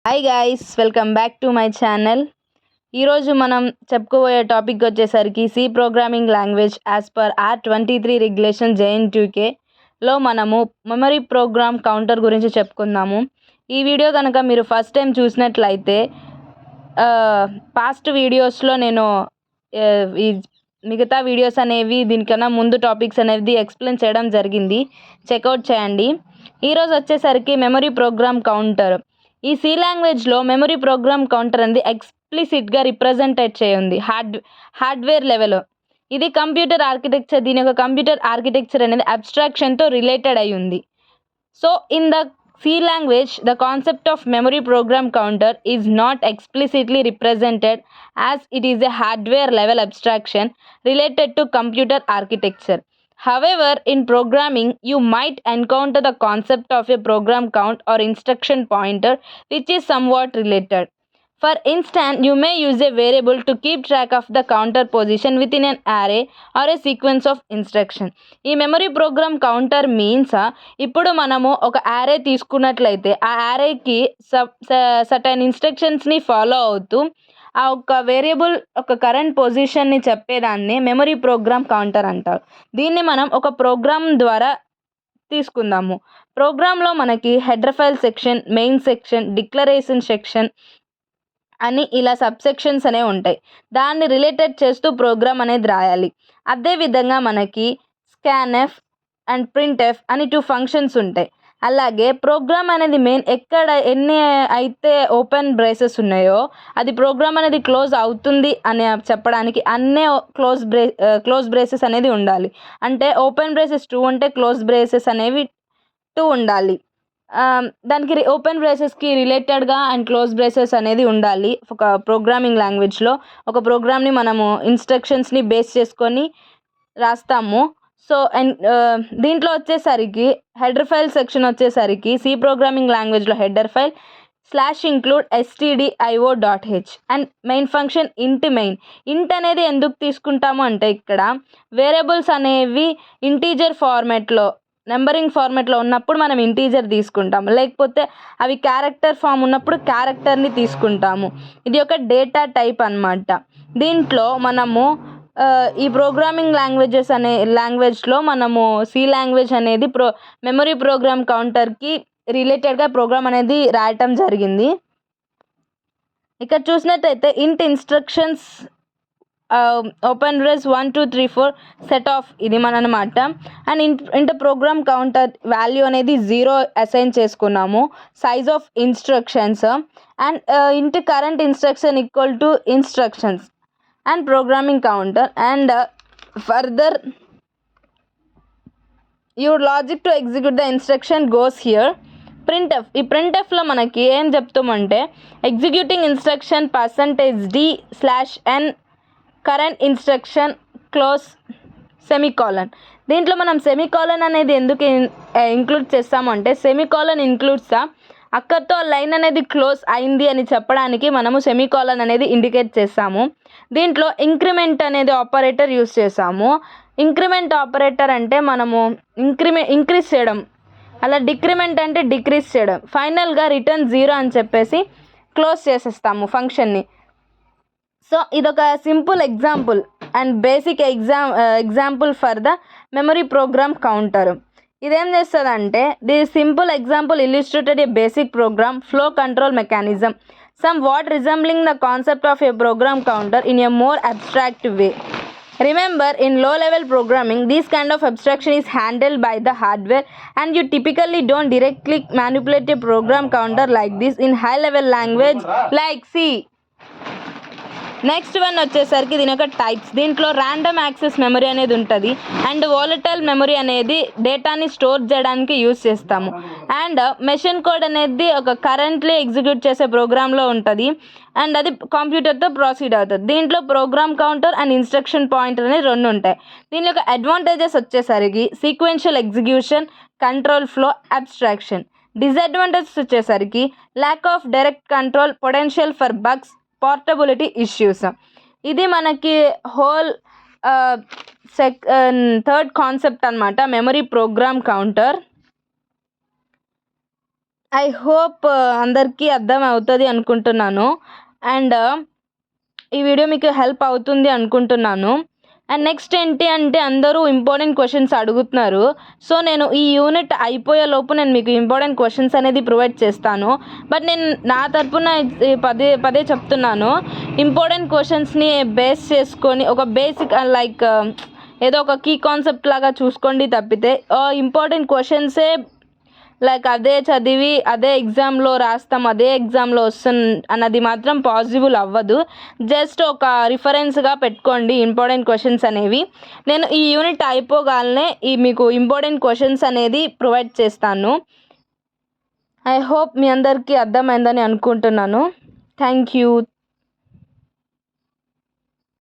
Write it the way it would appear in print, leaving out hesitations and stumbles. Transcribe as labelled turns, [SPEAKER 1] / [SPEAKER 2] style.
[SPEAKER 1] Hi guys, welcome back to my channel. ఈరోజు మనం చెప్పుకోబోయే టాపిక్ వచ్చేసరికి C programming language as per R23 regulation JN2Kలో మనము మెమరీ ప్రోగ్రామ్ కౌంటర్ గురించి చెప్పుకుందాము. ఈ వీడియో కనుక మీరు ఫస్ట్ టైం చూసినట్లయితే పాస్ట్ వీడియోస్లో నేను ఈ మిగతా వీడియోస్ అనేవి దీనికన్నా ముందు టాపిక్స్ అనేది ఎక్స్ప్లెయిన్ చేయడం జరిగింది, చెక్అవుట్ చేయండి. ఈరోజు వచ్చేసరికి మెమరీ ప్రోగ్రామ్ కౌంటర్. ఈ సి లాంగ్వేజ్లో మెమరీ ప్రోగ్రామ్ కౌంటర్ అనేది ఎక్స్ప్లిసిట్గా రిప్రజెంటేట్ చేయండి హార్డ్వేర్ లెవెల్. ఇది కంప్యూటర్ ఆర్కిటెక్చర్, దీని యొక్క కంప్యూటర్ ఆర్కిటెక్చర్ అనేది అబ్స్ట్రాక్షన్తో రిలేటెడ్ అయి ఉంది. So in the C language, the concept of memory program counter is not explicitly represented as it is a hardware level abstraction related to computer architecture. However, in programming, you might encounter the concept of a program count or instruction pointer which is somewhat related. For instance, you may use a variable to keep track of the counter position within an array or a sequence of instruction. ఈ memory program counter means ఇప్పుడు మనము ఒక యారే తీసుకున్నట్లయితే ఆ యారేకి certain ఇన్స్ట్రక్షన్స్ని follow అవుతూ ఆ ఒక variable ఒక కరెంట్ పొజిషన్ని చెప్పేదాన్ని మెమరీ ప్రోగ్రామ్ కౌంటర్ అంటారు. దీన్ని మనం ఒక ప్రోగ్రామ్ ద్వారా తీసుకుందాము. ప్రోగ్రాంలో మనకి header file section, main section, declaration section అని ఇలా సబ్సెక్షన్స్ అనేవి ఉంటాయి. దాన్ని రిలేటెడ్ చేస్తూ ప్రోగ్రామ్ అనేది రాయాలి. అదేవిధంగా మనకి స్కాన్ఎఫ్ అండ్ ప్రింట్ఎఫ్ అని 2 ఫంక్షన్స్ ఉంటాయి. అలాగే ప్రోగ్రామ్ అనేది ఎక్కడ ఎన్ని అయితే ఓపెన్ బ్రేసెస్ ఉన్నాయో అది ప్రోగ్రామ్ అనేది క్లోజ్ అవుతుంది అని చెప్పడానికి అన్నే క్లోజ్ బ్రేసెస్ అనేది ఉండాలి. అంటే ఓపెన్ బ్రేసెస్ 2 ఉంటే క్లోజ్ బ్రేసెస్ అనేవి 2 ఉండాలి. దానికి ఓపెన్ బ్రేసెస్కి రిలేటెడ్గా అండ్ క్లోజ్ బ్రేసెస్ అనేది ఉండాలి. ఒక ప్రోగ్రామింగ్ లాంగ్వేజ్లో ఒక ప్రోగ్రామ్ని మనము ఇన్స్ట్రక్షన్స్ని బేస్ చేసుకొని రాస్తాము. సో అండ్ దీంట్లో వచ్చేసరికి హెడర్ ఫైల్ సెక్షన్ వచ్చేసరికి సి ప్రోగ్రామింగ్ లాంగ్వేజ్లో header file /include stdio.h and main function ఇంట్ అనేది ఎందుకు తీసుకుంటాము అంటే ఇక్కడ వేరియబుల్స్ అనేవి ఇంటీజర్ ఫార్మాట్లో, నెంబరింగ్ ఫార్మాట్లో ఉన్నప్పుడు మనం ఇంటీజర్ తీసుకుంటాము, లేకపోతే అవి క్యారెక్టర్ ఫామ్ ఉన్నప్పుడు క్యారెక్టర్ని తీసుకుంటాము. ఇది ఒక డేటా టైప్ అన్నమాట. దీంట్లో మనము ఈ ప్రోగ్రామింగ్ లాంగ్వేజ్లో మనము సి లాంగ్వేజ్ అనేది మెమరీ ప్రోగ్రామ్ కౌంటర్కి రిలేటెడ్గా ప్రోగ్రామ్ అనేది రాయటం జరిగింది. ఇక్కడ చూసినట్టయితే ఇంట్ instructions open brace 1 2 3 4 set of ఇది మన అనమాట. అండ్ ఇంట ప్రోగ్రామ్ కౌంటర్ వాల్యూ అనేది 0 అసైన్ చేసుకున్నాము. సైజ్ ఆఫ్ ఇన్స్ట్రక్షన్స్ అండ్ ఇంటి current instruction equal to instructions and programming counter and further your logic to execute the instruction goes here. Printf, ఈ ప్రింట్ఎఫ్లో మనకి ఏం చెప్తామంటే executing instruction %d/n current instruction close semicolon. దీంట్లో మనం semicolon అనేది ఎందుకు include చేస్తామంటే సెమీకాలన్ ఇంక్లూడ్స్ అక్కడితో లైన్ అనేది క్లోజ్ అయింది అని చెప్పడానికి మనము సెమీకాలన్ అనేది ఇండికేట్ చేస్తాము. దీంట్లో ఇంక్రిమెంట్ అనేది ఆపరేటర్ యూస్ చేసాము. ఇంక్రిమెంట్ ఆపరేటర్ అంటే మనము ఇంక్రీజ్ చేయడం, అలా డిక్రిమెంట్ అంటే డిక్రీజ్ చేయడం. ఫైనల్గా రిటర్న్ 0 అని చెప్పేసి క్లోజ్ చేసేస్తాము ఫంక్షన్ని. సో ఇదొక simple example and basic example for the memory program counter. ఇదేం చేస్తుందంటే the simple example illustrated a basic program flow control mechanism somewhat resembling the concept of a program counter in a more abstract way. Remember, in low-level programming, this kind of abstraction is handled by the hardware and you typically don't directly manipulate a program counter like this in high-level language like C. Next one వచ్చేసరికి దీని యొక్క types. దీంట్లో random access memory అనేది ఉంటుంది and volatile memory అనేది డేటాని store చేయడానికి use చేస్తాము. అండ్ మెషిన్ కోడ్ అనేది ఒక కరెంట్లీ ఎగ్జిక్యూట్ చేసే ప్రోగ్రాంలో ఉంటుంది అండ్ అది కంప్యూటర్తో ప్రొసీడ్ అవుతుంది. దీంట్లో program counter and instruction pointer అనేది 2 ఉంటాయి. దీని యొక్క అడ్వాంటేజెస్ వచ్చేసరికి sequential execution, control flow, abstraction. Disadvantages వచ్చేసరికి lack of direct control, potential for bugs, portability issues. ఇది మనకి హోల్ థర్డ్ కాన్సెప్ట్ అనమాట memory program counter. I hope అందరికీ అర్థం అవుతుంది అనుకుంటున్నాను. అండ్ ఈ వీడియో మీకు హెల్ప్ అవుతుంది అనుకుంటున్నాను. అండ్ నెక్స్ట్ ఏంటి అంటే అందరూ ఇంపార్టెంట్ క్వశ్చన్స్ అడుగుతున్నారు. సో నేను ఈ యూనిట్ అయిపోయేలోపు నేను మీకు ఇంపార్టెంట్ క్వశ్చన్స్ అనేది ప్రొవైడ్ చేస్తాను. బట్ నేను నా తరపున పదే పదే చెప్తున్నాను, ఇంపార్టెంట్ క్వశ్చన్స్ని బేస్ చేసుకొని ఒక బేసిక్ లైక్ ఏదో ఒక కీ కాన్సెప్ట్ లాగా చూసుకోండి తప్పితే ఇంపార్టెంట్ క్వశ్చన్సే లైక్ అదే చదివి అదే ఎగ్జామ్లో రాస్తాం, అదే ఎగ్జామ్లో వస్తుంది అన్నది మాత్రం పాసిబుల్ అవ్వదు. జస్ట్ ఒక రిఫరెన్స్గా పెట్టుకోండి ఇంపార్టెంట్ క్వశ్చన్స్ అనేవి. నేను ఈ యూనిట్ అయిపోగానే మీకు ఇంపార్టెంట్ క్వశ్చన్స్ అనేది ప్రొవైడ్ చేస్తాను. ఐ హోప్ మీ అందరికీ అర్థమైందని అనుకుంటున్నాను. Thank you.